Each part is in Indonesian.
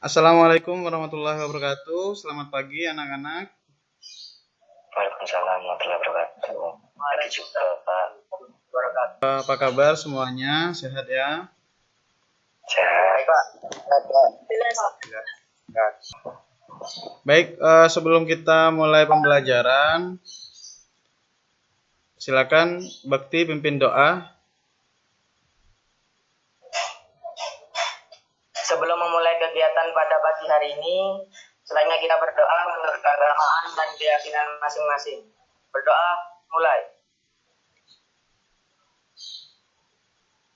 Assalamualaikum warahmatullahi wabarakatuh. Selamat pagi anak-anak. Waalaikumsalam warahmatullahi wabarakatuh. Pagi juga Pak. Apa kabar semuanya? Sehat ya? Sehat Pak. Baik, sebelum kita mulai pembelajaran, silakan Bakti pimpin doa. Sebelum memulai kegiatan pada pagi hari ini, selanjutnya kita berdoa menurut keagamaan dan keyakinan masing-masing. Berdoa mulai.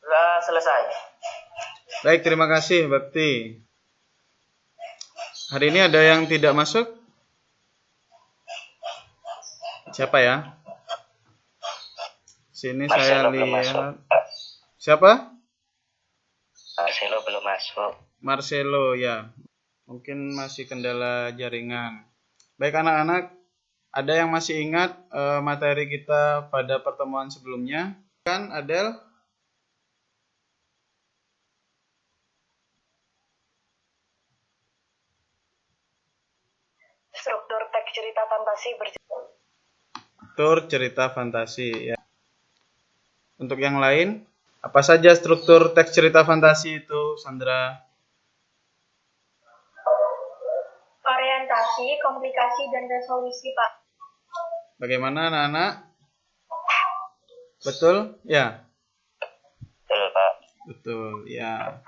Doa selesai. Baik, terima kasih Bakti. Hari ini ada yang tidak masuk? Siapa ya? Sini saya Marcelo belum masuk. lihat. Siapa? Marcelo belum masuk. Marcelo ya. Mungkin masih kendala jaringan. Baik anak-anak, ada yang masih ingat materi kita pada pertemuan sebelumnya? Kan Adel? Struktur teks cerita fantasi Struktur cerita fantasi ya. Untuk yang lain, apa saja struktur teks cerita fantasi itu, Sandra? Orientasi, komplikasi, dan resolusi, Pak. Bagaimana anak-anak? Betul? Ya. Betul Pak. Betul, ya.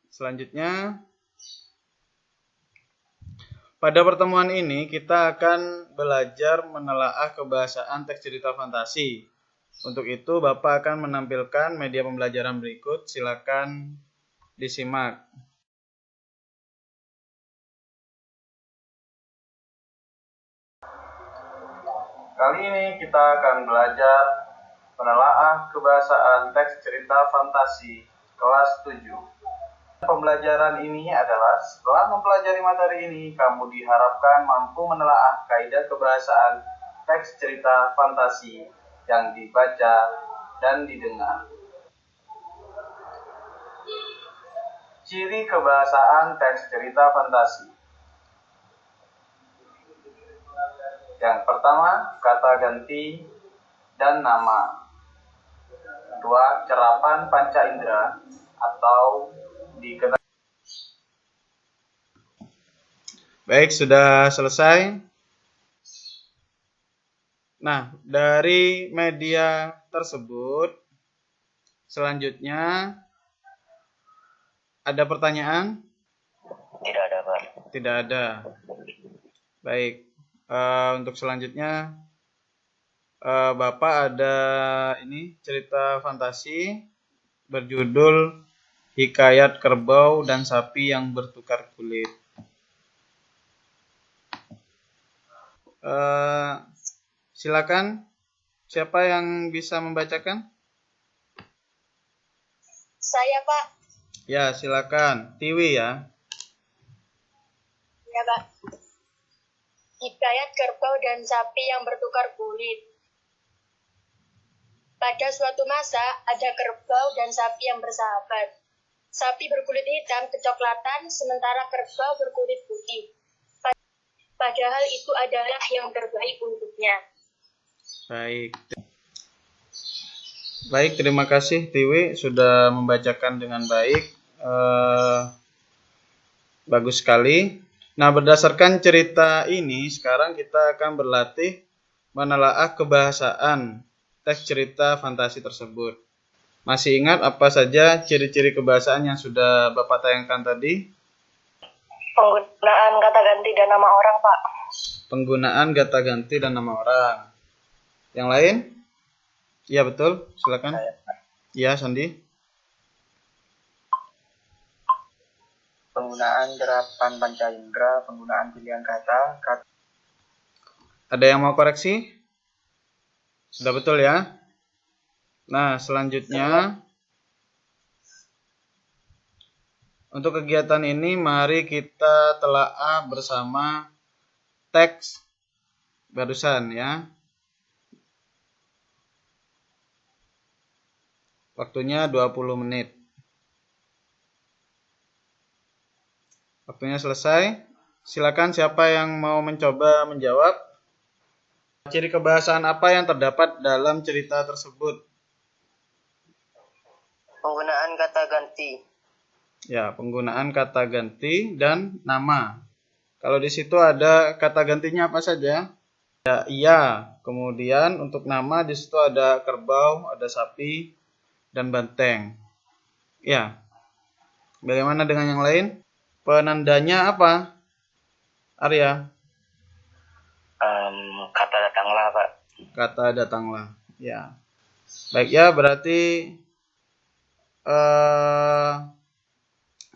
Selanjutnya, pada pertemuan ini kita akan belajar menelaah kebahasaan teks cerita fantasi. Untuk itu, Bapak akan menampilkan media pembelajaran berikut. Silakan disimak. Kali ini kita akan belajar menelaah kebahasaan teks cerita fantasi kelas 7. Pembelajaran ini adalah setelah mempelajari materi ini, kamu diharapkan mampu menelaah kaidah kebahasaan teks cerita fantasi yang dibaca dan didengar. Ciri kebahasaan teks cerita fantasi. Yang pertama, kata ganti dan nama. Kedua, cerapan panca indera atau dikenal. Baik, sudah selesai. Nah, dari media tersebut, selanjutnya ada pertanyaan? Tidak ada Pak. Tidak ada. Baik, untuk selanjutnya Bapak ada ini cerita fantasi berjudul Hikayat Kerbau dan Sapi yang Bertukar Kulit. Silakan, siapa yang bisa membacakan? Saya, Pak. Ya, silakan. Tiwi ya. Ya, Pak. Hikayat kerbau dan sapi yang bertukar kulit. Pada suatu masa, ada kerbau dan sapi yang bersahabat. Sapi berkulit hitam kecoklatan, sementara kerbau berkulit putih. Padahal itu adalah yang terbaik untuknya. Baik, terima kasih Tiwi sudah membacakan dengan baik. Bagus sekali. Nah, berdasarkan cerita ini, sekarang kita akan berlatih menelaah kebahasaan teks cerita fantasi tersebut. Masih ingat apa saja ciri-ciri kebahasaan yang sudah Bapak tayangkan tadi? Penggunaan kata ganti dan nama orang, Pak. Penggunaan kata ganti dan nama orang. Yang lain? Iya, betul. Silakan. Iya, Sandi. Penggunaan cerapan panca indera, penggunaan pilihan kata. Ada yang mau koreksi? Sudah betul ya? Nah, selanjutnya untuk kegiatan ini mari kita telaah bersama teks barusan ya. Waktunya 20 menit. Waktunya selesai. Silakan siapa yang mau mencoba menjawab. Ciri kebahasaan apa yang terdapat dalam cerita tersebut? Penggunaan kata ganti. Ya, penggunaan kata ganti dan nama. Kalau di situ ada kata gantinya apa saja? Ada iya. Kemudian untuk nama di situ ada kerbau, ada sapi, dan banteng. Ya. Bagaimana dengan yang lain? Penandanya apa? Arya? Kata datanglah, Pak. Kata datanglah. Ya. Baik ya, berarti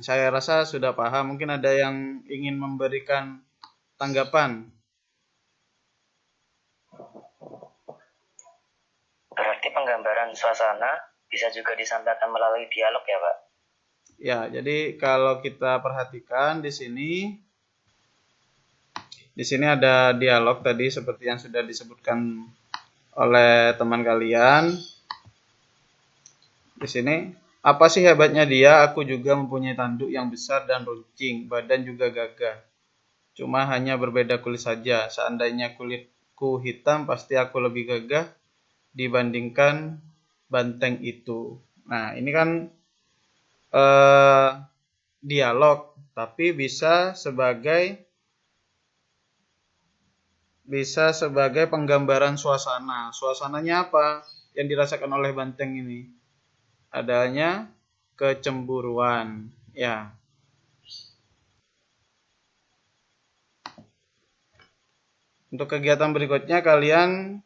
saya rasa sudah paham. Mungkin ada yang ingin memberikan tanggapan. Berarti penggambaran suasana bisa juga disampaikan melalui dialog ya, Pak? Ya, jadi kalau kita perhatikan di sini ada dialog tadi seperti yang sudah disebutkan oleh teman kalian. Di sini, apa sih hebatnya dia? Aku juga mempunyai tanduk yang besar dan runcing, badan juga gagah. Cuma hanya berbeda kulit saja. Seandainya kulitku hitam, pasti aku lebih gagah dibandingkan banteng itu. Nah, ini kan dialog, tapi bisa sebagai penggambaran suasana. Suasananya apa yang dirasakan oleh banteng ini? Adanya kecemburuan, ya. Untuk kegiatan berikutnya kalian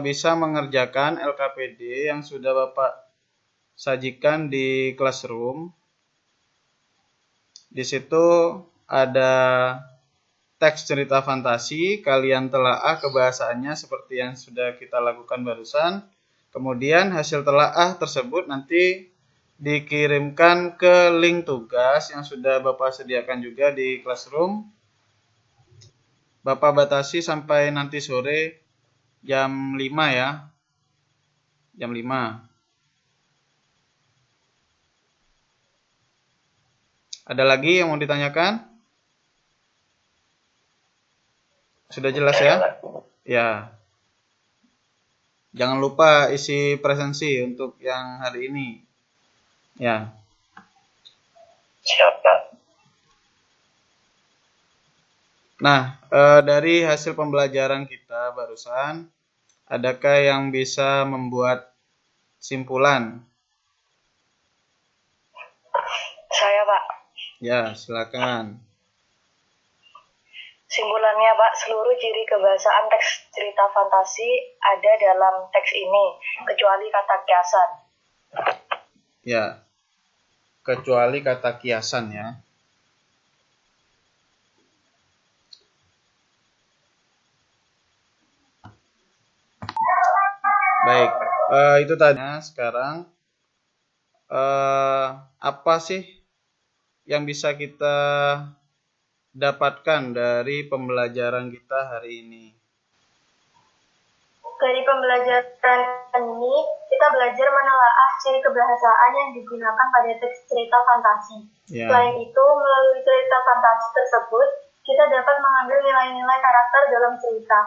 bisa mengerjakan LKPD yang sudah Bapak sajikan di classroom. Di situ ada teks cerita fantasi, kalian telaah kebahasaannya seperti yang sudah kita lakukan barusan. Kemudian hasil telaah tersebut nanti dikirimkan ke link tugas yang sudah Bapak sediakan juga di classroom. Bapak batasi sampai nanti sore jam 5 ya. Jam 5. Ada lagi yang mau ditanyakan? Sudah jelas ya? Ya. Jangan lupa isi presensi untuk yang hari ini. Ya. Siap, Pak. Nah, dari hasil pembelajaran kita barusan, adakah yang bisa membuat simpulan? Saya, Pak. Ya, silakan. Simpulannya, Pak, seluruh ciri kebahasaan teks cerita fantasi ada dalam teks ini, kecuali kata kiasan. Ya, kecuali kata kiasan ya. Baik, itu tadi. Sekarang apa sih yang bisa kita dapatkan dari pembelajaran kita hari ini? Dari pembelajaran ini, kita belajar menelaah ciri kebahasaan yang digunakan pada teks cerita fantasi. Ya. Selain itu, melalui cerita fantasi tersebut, kita dapat mengambil nilai-nilai karakter dalam cerita.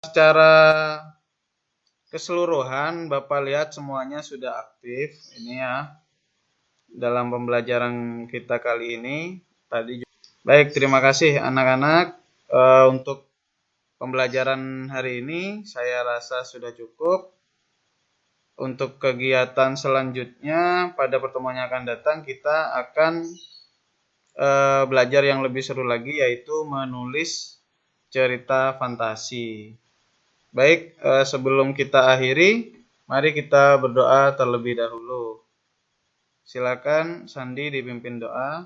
Secara keseluruhan, Bapak lihat semuanya sudah aktif ini ya dalam pembelajaran kita kali ini. Baik, terima kasih anak-anak untuk pembelajaran hari ini. Saya rasa sudah cukup. Untuk kegiatan selanjutnya pada pertemuan yang akan datang kita akan belajar yang lebih seru lagi, yaitu menulis cerita fantasi. Baik, sebelum kita akhiri, mari kita berdoa terlebih dahulu. Silakan Sandi dipimpin doa.